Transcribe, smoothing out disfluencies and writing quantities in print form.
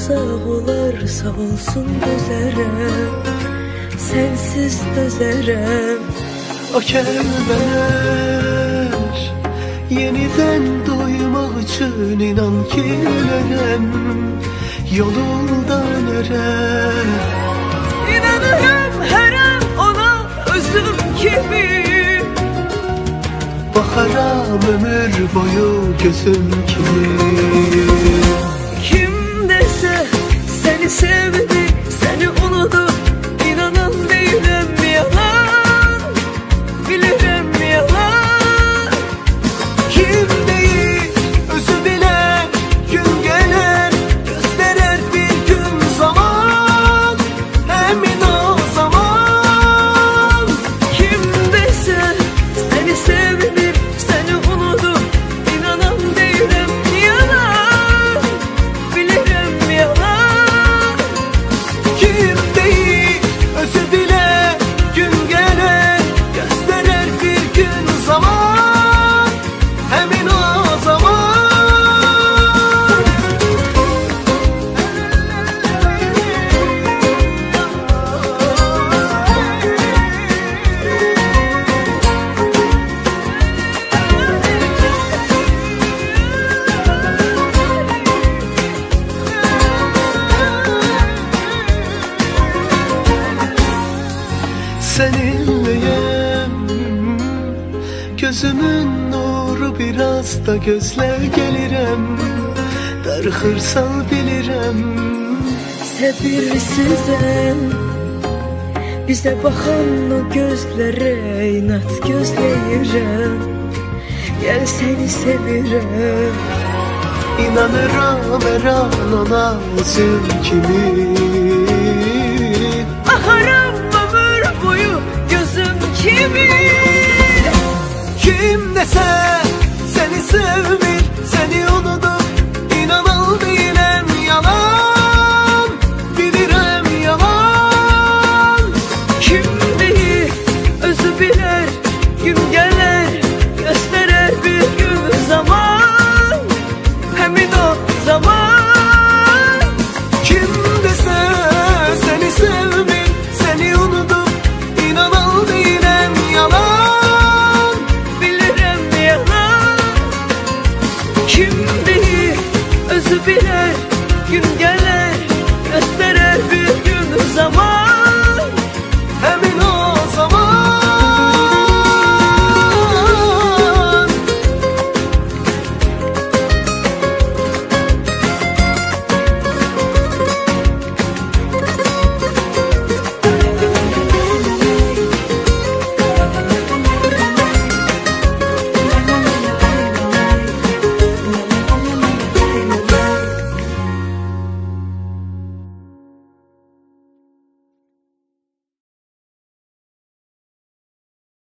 uzaq olarsa olsun dözərəm, sənsiz dözərəm. O kəlmələr yenidən duymaq üçün inan ki ölərəm, yolundan örəm. İnanırım hərəm ona özüm kimi, baxaram ömür boyu gözüm kimi. kim desə səni sevdi, səni unudu, inanan deyiləm yalan, bilirəm yalan. Kim deyir özü bilən, gün gələr göstərər bir gün zaman, həmin o zaman. Kim desə səni sevdi, səni unudu, inanan deyiləm yalan, bilirəm yalan. Kim deyir özü bilən, gün gələr göstərər bir gün zaman, həmin o zaman. Seninleyim, gözümün nuru biraz da gözler gelirem, darıxırsan bilirəm. Səbirsizəm, bizə baxan o gözlərə inat gözləyirəm, gəl səni sevirəm. İnanıram hər an ona özüm kimi.